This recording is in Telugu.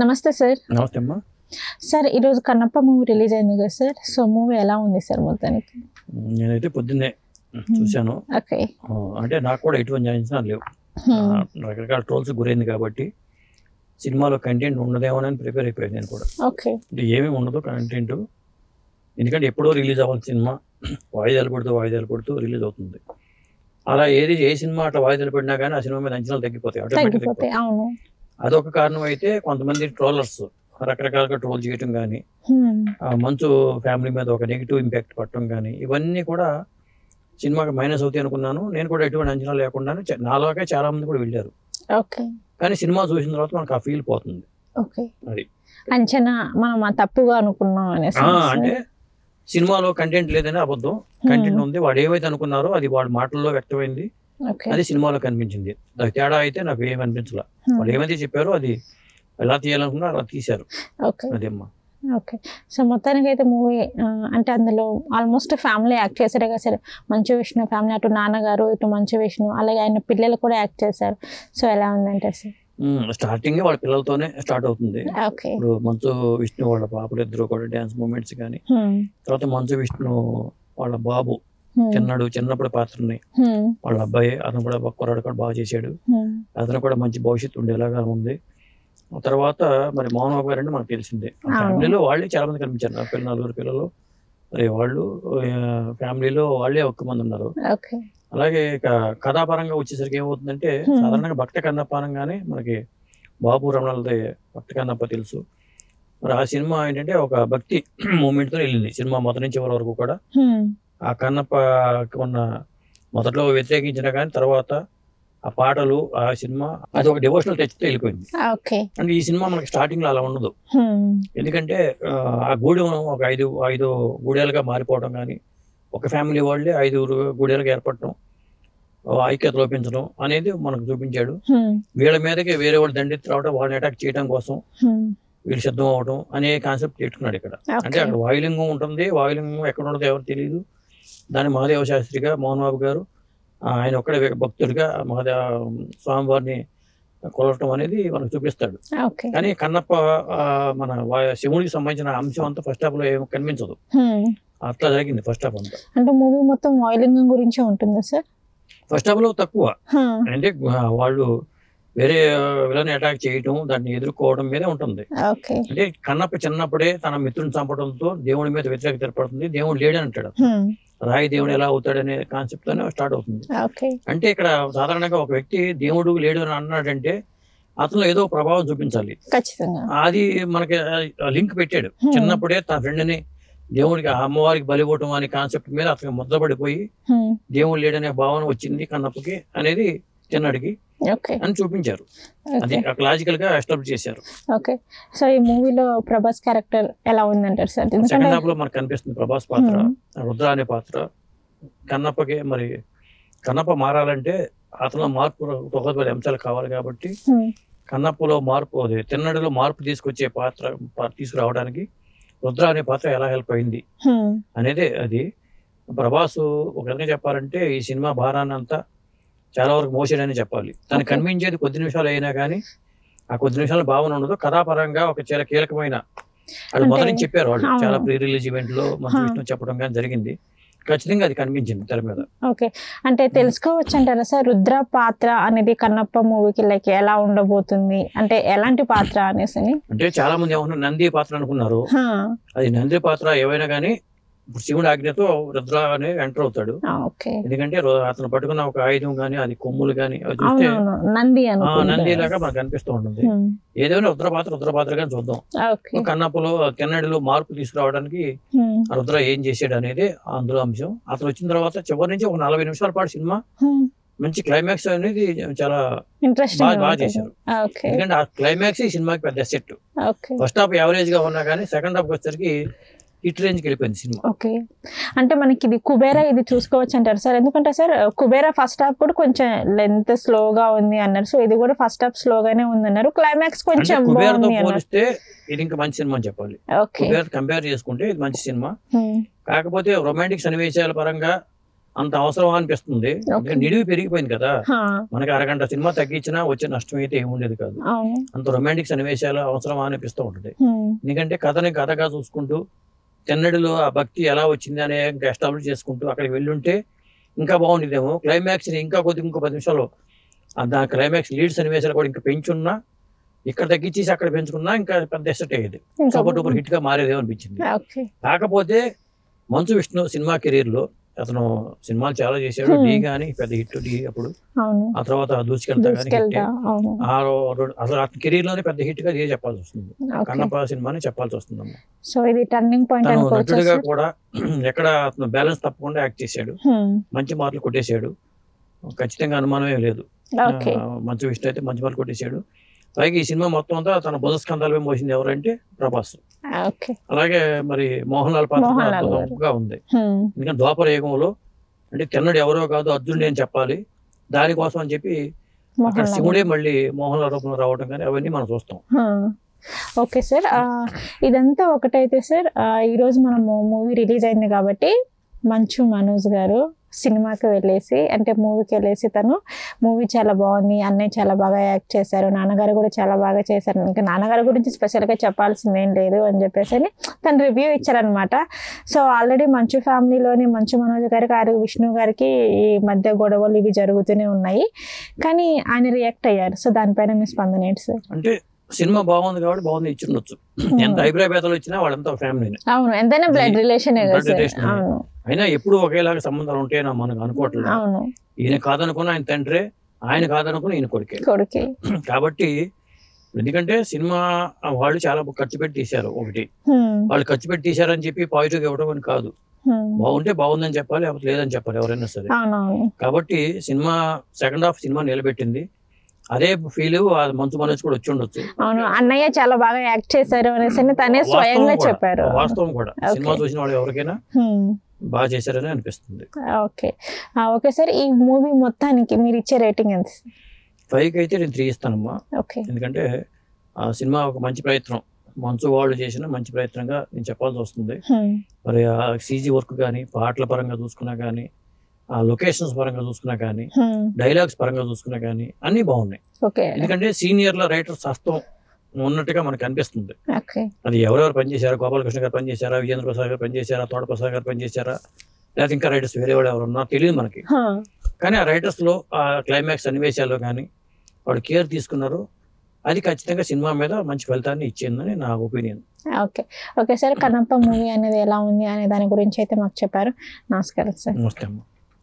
నమస్తే సార్. నమస్తే అమ్మా. సార్ ఈరోజు కన్నప్ప మూవీ రిలీజ్ అయింది కదా సార్. సో మూవీ ఎలా ఉంది సార్ మొత్తానికి? నేనైతే పొద్దున్నే చూశాను. ఓకే. అంటే నాకు కూడా ఎటువంటి అంచనాలు లేవు. రకరకాల ట్రోల్స్ గురైంది కాబట్టి సినిమాలో కంటెంట్ ఉండదేమోనని ప్రిపేర్ అయిపోయాను నేను కూడా. ఓకే. అంటే ఏమేమి ఉండదు కంటెంట్, ఎందుకంటే ఎప్పుడో రిలీజ్ అవ్వాలి సినిమా, వాయిదాలు పడుతూ రిలీజ్ అవుతుంది. అలా ఏ సినిమా అట్లా వాయిదాలు పడినా కానీ ఆ సినిమా మీద అంచనాలు తగ్గిపోతాయి. అవును. అదొక కారణం అయితే కొంతమంది ట్రోలర్స్ రకరకాలుగా ట్రోల్ చేయటం కానీ, మంచు ఫ్యామిలీ మీద ఒక నెగిటివ్ ఇంపాక్ట్ పడటం కానీ, ఇవన్నీ కూడా సినిమాకి మైనస్ అవుతాయి అనుకున్నాను. నేను కూడా ఎటువంటి అంచనా లేకుండా నాలాగే చాలా మంది కూడా వెళ్ళారు. కానీ సినిమా చూసిన తర్వాత మనకు ఆ ఫీల్ పోతుంది. అది అంచనా మనం తప్పుగా అనుకున్నాం అంటే సినిమాలో కంటెంట్ లేదని అబద్ధం, కంటెంట్ ఉంది. వాడు ఏమైతే అనుకున్నారో అది వాడి మాటల్లో వ్యక్తమైంది, అది సినిమాలో కనిపించింది. తేడా అయితే నాకు ఏమి అనిపించలే. వాళ్ళు ఏమైతే చెప్పారో అది ఎలా తీయాలనుకున్నా అలా తీశారు. అదేమ్మా. ఓకే. సో మొత్తానికి అయితే మూవీ అంటే అందులో ఆల్మోస్ట్ ఫ్యామిలీ యాక్ట్ చేశారు కదా సార్. మంచు విష్ణు ఫ్యామిలీ, అటు నాన్నగారు ఇటు మంచు విష్ణు, అలాగే ఆయన పిల్లలు కూడా యాక్ట్ చేశారు. సో ఎలా ఉందంటే సార్? స్టార్టింగ్ వాళ్ళ పిల్లలతోనే స్టార్ట్ అవుతుంది. ఇప్పుడు మంచు విష్ణు వాళ్ళ పాపలు ఇద్దరు కూడా డాన్స్ మూమెంట్స్ కానీ, తర్వాత మంచు విష్ణు వాళ్ళ బాబు చిన్నప్పుడు పాత్రని వాళ్ళ అబ్బాయి అతను కూడా కుర్రాడు కూడా బాగా చేశాడు. అతను కూడా మంచి భవిష్యత్తు ఉండేలాగా ఉంది. తర్వాత మరి మోహన్ బాబు గారు అంటే మనకు తెలిసిందే. ఫ్యామిలీలో వాళ్ళే చాలా మంది కనిపించారు. నా పిల్లలు 4 పిల్లలు, మరి వాళ్ళు ఫ్యామిలీలో వాళ్ళే ఒక్క మంది ఉన్నారు. అలాగే కథాపరంగా వచ్చేసరికి ఏమవుతుందంటే, సాధారణంగా భక్త కన్నప్ప అనగానే మనకి బాబు రమణాలది భక్త కన్నప్ప తెలుసు. మరి ఆ సినిమా ఏంటంటే ఒక భక్తి మూమెంట్ తో వెళ్ళింది సినిమా మొదటి నుంచి చివరి వరకు కూడా. ఆ కన్నప్ప ఉన్న మొదట్లో వ్యతిరేకించిన కానీ తర్వాత ఆ పాటలు, ఆ సినిమా అది ఒక డివోషనల్ టచ్ తో వెళ్ళిపోయింది. అంటే ఈ సినిమా మనకి స్టార్టింగ్ లో అలా ఉండదు. ఎందుకంటే ఆ గూడెం ఒక 5 గూడెలుగా మారిపోవడం కానీ, ఒక ఫ్యామిలీ వాళ్ళే 5 గూడెలుగా ఏర్పడటం, ఐక్యత లోపించడం అనేది మనకు చూపించాడు. వీళ్ళ మీదకి వేరే వాళ్ళు దండెత్తి రావడం, వాళ్ళని అటాక్ చేయడం కోసం వీళ్ళు సిద్ధం అవడం అనే కాన్సెప్ట్ పెట్టుకున్నాడు ఇక్కడ. అంటే అక్కడ వాయులింగం ఉంటుంది, వాయులింగం ఎక్కడ ఉండదో ఎవరు తెలియదు. దాని మహాదేవ శాస్త్రిగా మోహన్ బాబు గారు ఆయన ఒక్కడే భక్తుడిగా మహాదేవ స్వామివారిని కొలవటం అనేది మనకు చూపిస్తాడు. కానీ కన్నప్ప మన శివుడికి సంబంధించిన అంశం అంతా ఫస్ట్ హాఫ్ లో ఏమో కనిపించదు. అట్లా జరిగింది ఫస్ట్ హాఫ్ అంతా. అంటే మూవీ మొత్తం వాయులింగం గురించే ఉంటుందా సార్? ఫస్ట్ హాఫ్ లో తక్కువ, అంటే వాళ్ళు వేరే విలన్ అటాక్ చేయటం, దాన్ని ఎదుర్కోవడం మీదే ఉంటుంది. అంటే కన్నప్ప చిన్నప్పుడే తన మిత్రుని చంపడంతో దేవుడి మీద వ్యతిరేకత ఏర్పడుతుంది. దేవుడు లేడని అంటాడు. రాయి దేవుడు ఎలా అవుతాడనే కాన్సెప్ట్ తోనే స్టార్ట్ అవుతుంది. అంటే ఇక్కడ సాధారణంగా ఒక వ్యక్తి దేవుడు లేడు అని అన్నాడంటే అతను ఏదో ప్రభావం చూపించాలి. అది మనకి లింక్ పెట్టాడు. చిన్నప్పుడే తన ఫ్రెండ్ ని దేవుడికి అమ్మవారికి బలి ఇవ్వటం అనే కాన్సెప్ట్ మీద అతను ముద్రపడిపోయి దేవుడు లేడనే భావన వచ్చింది కన్నప్పకి అనేది చిన్నడికి అని చూపించారు. అది లాజికల్ గా ఎస్టాబ్లిష్ చేశారు. ఓకే. సో ఈ మూవీలో ప్రభాస్ క్యారెక్టర్ ఎలా ఉందంటారు సార్? సెకండ్ హాఫ్ లో మనకు కనిపిస్తుంది ప్రభాస్ పాత్ర, రుద్ర అనే పాత్ర. కన్నప్పకి మరి కన్నప్ప మారాలంటే అతను మార్పు, 9 అంశాలు కావాలి కాబట్టి కన్నప్పలో మార్పు, అది తిన్నడిలో మార్పు తీసుకొచ్చే పాత్ర తీసుకురావడానికి రుద్ర అనే పాత్ర ఎలా హెల్ప్ అయింది అనేది అది. ప్రభాస్ ఒక విధంగా చెప్పాలంటే ఈ సినిమా భారాన్ని అంతా చాలా వరకు మోసాడని చెప్పాలి. తను కనిపించేది కొద్ది నిమిషాలు అయినా కానీ ఆ కొద్ది నిమిషాల భావన ఉండదు. కథాపరంగా ఒక చాలా కీలకమైన అది మొదటి నుంచి చెప్పారు వాళ్ళు. చాలా ప్రీ రిలీజ్ ఈవెంట్ లో మంచు విష్ణు చెప్పడం కానీ జరిగింది. ఖచ్చితంగా అది కనిపించింది తెర మీద. ఓకే. అంటే తెలుసుకోవచ్చు అంటారా సార్ రుద్ర పాత్ర అనేది కన్నప్ప మూవీకి లైక్ ఎలా ఉండబోతుంది, అంటే ఎలాంటి పాత్ర అనేసి? అంటే చాలా మంది ఏమన్నా నంది పాత్ర అనుకున్నారు. అది నంది పాత్ర ఏవైనా కానీ శివుడి ఆజ్ఞతో రుద్ర అనే ఎంటర్ అవుతాడు. ఎందుకంటే అతను పట్టుకున్న ఒక ఆయుధం గానీ, అది కొమ్ములు గానీ చూస్తే నంది లాగా మనకు కనిపిస్తూ ఉంటుంది. ఏదైనా రుద్ర పాత్రగా చూద్దాం. కన్నప్పలో తిన్నడిలో మార్పు తీసుకురావడానికి రుద్ర ఏం చేసాడు అనేది అందులో అంశం. అతను వచ్చిన తర్వాత చివరి నుంచి ఒక 40 నిమిషాల పాటు సినిమా మంచి క్లైమాక్స్ అనేది చాలా బాగా చేశారు. ఎందుకంటే ఆ క్లైమాక్స్ ఈ సినిమాకి పెద్ద సెట్. ఫస్ట్ హాఫ్ యావరేజ్ గా ఉన్నా కానీ సెకండ్ హాఫ్ వచ్చేసరికి హిట్ రేంజ్కి వెళ్ళిపోయింది సినిమా. ఓకే. అంటే మనకి ఇది కుబేరా ఇది చూసుకోవచ్చు అంటారు సార్? ఎందుకంటే సార్ కుబేరా ఫస్ట్ హాఫ్ కూడా కొంచెం లెంత్ స్లోగా ఉంది అన్నారు. సో ఇది కూడా ఫస్ట్ హాఫ్ స్లోగానే ఉంది అన్నారు. క్లైమాక్స్ కొంచెం కుబేరాతో పోలిస్తే ఇది ఇంకా మంచి సినిమా అని చెప్పాలి. కుబేరా కంపేర్ చేసుకుంటే ఇది మంచి సినిమా. కాకపోతే రొమాంటిక్ సన్నివేశాల పరంగా అంత అవసరమా అనిపిస్తుంది. నిడివి పెరిగిపోయింది కదా, మనకి అరగంట సినిమా తగ్గించినా వచ్చే నష్టం అయితే ఏముండేది కాదు. అంత రొమాంటిక్ సన్నివేశాలు అవసరమా అనిపిస్తూ ఉంటుంది. ఎందుకంటే కథని కథగా చూసుకుంటూ తెన్నడిలో ఆ భక్తి ఎలా వచ్చింది అనే ఎస్టాబ్లిష్ చేసుకుంటూ అక్కడికి వెళ్ళుంటే ఇంకా బాగుండేదేమో. క్లైమాక్స్ ఇంకా ఇంకో 10 నిమిషాలు దాని క్లైమాక్స్ లీడ్ సన్నివేశాలు కూడా ఇంకా పెంచున్నా, ఇక్కడ తగ్గించేసి అక్కడ పెంచుకున్నా ఇంకా పెద్ద ఎస్టేట్ అయ్యేది, సూపర్ డూపర్ హిట్ గా మారేదేమో అనిపించింది. కాకపోతే మంచు విష్ణు సినిమా కెరీర్ లో అతను సినిమాలు చాలా చేశాడు. డి గానీ పెద్ద హిట్, డి అప్పుడు. ఆ తర్వాత దూసుకెళ్తా గానీ అసలు అతని కెరీర్ లోనే పెద్ద హిట్ గా చెప్పాల్సి వస్తుంది. కన్నప్ప సినిమాని చెప్పాల్సి వస్తుందమ్మా. సో ఇది టర్నింగ్ పాయింట్. నటుడిగా కూడా ఎక్కడ అతను బ్యాలెన్స్ తప్పకుండా యాక్ట్ చేశాడు, మంచి మార్కులు కొట్టేశాడు, ఖచ్చితంగా అనుమానమే లేదు. మంచు విష్ణు అయితే మంచి మార్కులు కొట్టేశాడు. అలాగే ఈ సినిమా మొత్తం అంతా తన భుజస్కంధాలపై మోసింది ఎవరంటే ప్రభాస్. అలాగే మరి మోహన్ లాల్ పాత్ర ఉంది. ఎందుకంటే ద్వాపర యుగంలో అంటే తెన్నడు ఎవరో కాదు అర్జునుడు అని చెప్పాలి, దానికోసం అని చెప్పి అక్కడ శివుడే మళ్ళీ మోహన్ లాల్ రూపంలో రావడం కానీ అవన్నీ మనం చూస్తాం. ఓకే సార్, ఇదంతా ఒకటైతే సార్ ఈ రోజు మనము మూవీ రిలీజ్ అయింది కాబట్టి మంచు మనోజ్ గారు సినిమాకి వెళ్ళేసి అంటే మూవీకి వెళ్ళేసి తను మూవీ చాలా బాగుంది, అన్నయ్య చాలా బాగా యాక్ట్ చేశారు, నాన్నగారు కూడా చాలా బాగా చేశారు, ఇంకా నాన్నగారి గురించి స్పెషల్గా చెప్పాల్సింది ఏం లేదు అని చెప్పేసి తను రివ్యూ ఇచ్చారనమాట. సో ఆల్రెడీ మంచు ఫ్యామిలీలోని మంచు మనోజ్ గారికి విష్ణు గారికి ఈ మధ్య గొడవలు ఇవి జరుగుతూనే ఉన్నాయి, కానీ ఆయన రియాక్ట్ అయ్యారు. సో దానిపైన మీ స్పందన ఏంటి సార్? అంటే సినిమా బాగుంది కాబట్టి బాగుంది ఇచ్చుండొచ్చు, ఎంత అభిప్రాయ భేదాలు వచ్చినా వాళ్ళంతా ఫ్యామిలీ. అవును, ఎంతైనా బ్లడ్ రిలేషన్. అయినా ఎప్పుడు ఒకేలాగా సంబంధాలు ఉంటాయని మనకు అనుకోవట్లేదు. ఈయన కాదనుకున్న ఆయన తండ్రే, ఆయన కాదనుకున్న ఈయన కొడుకే. కాబట్టి ఎందుకంటే సినిమా వాళ్ళు చాలా ఖర్చు పెట్టి తీశారు. ఒకటి వాళ్ళు ఖర్చు పెట్టి తీశారని చెప్పి పాజిటివ్ ఇవ్వడం అని కాదు, బాగుంటే బాగుందని చెప్పాలి, లేకపోతే లేదని చెప్పాలి ఎవరైనా సరే. కాబట్టి సినిమా సెకండ్ హాఫ్ సినిమా నిలబెట్టింది. అదే ఫీల్ మంచు మనోజ్ కూడా వచ్చి ఉండొచ్చు. అవును, అన్నయ్య చాలా బాగా యాక్ట్ చేశారు అనేసి తనే స్వయంగా చెప్పారు. వాస్తవం కూడా సినిమా చూసిన వాళ్ళు ఎవరికైనా బాగా చేశారని అనిపిస్తుంది. ఓకే ఓకే సార్, ఈ మూవీ మొత్తానికి మీరు ఇచ్చే రేటింగ్ ఎంత? 5కి అయితే నేను 3 ఇస్తానమ్మా. ఎందుకంటే ఆ సినిమా ఒక మంచి ప్రయత్నం, మంచు వాళ్ళు చేసిన మంచి ప్రయత్నంగా నేను చెప్పాల్సి వస్తుంది. మరి ఆ సీజీ వర్క్ కానీ, పాటల పరంగా చూసుకున్నా కానీ, ఆ లొకేషన్స్ పరంగా చూసుకున్నా కానీ, డైలాగ్స్ పరంగా చూసుకున్నా కానీ అన్ని బాగున్నాయి. ఎందుకంటే సీనియర్ల రైటర్స్ హస్తం ఉన్నట్టుగా మనకు అనిపిస్తుంది. అది ఎవరెవరు పనిచేశారా, గోపాలకృష్ణ గారు పనిచేశారా, విజేంద్ర ప్రసాద్ గారు పనిచేశారా, తోట ప్రసాద్ గారు పనిచేశారా, లేకపోతే ఇంకా రైటర్స్ వేరే వాళ్ళు ఎవరు ఉన్నా తెలియదు మనకి. కానీ ఆ రైటర్స్ లో ఆ క్లైమాక్స్ సన్నివేశాల్లో కానీ వాడు కేర్ తీసుకున్నారు, అది ఖచ్చితంగా సినిమా మీద మంచి ఫలితాన్ని ఇచ్చిందని నా opinion. Okay sir, Kannappa movie అనేది ఎలా ఉంది అనే దాని గురించి అయితే మాకు చెప్పారు. నమస్కారం సార్. నమస్తే అమ్మా.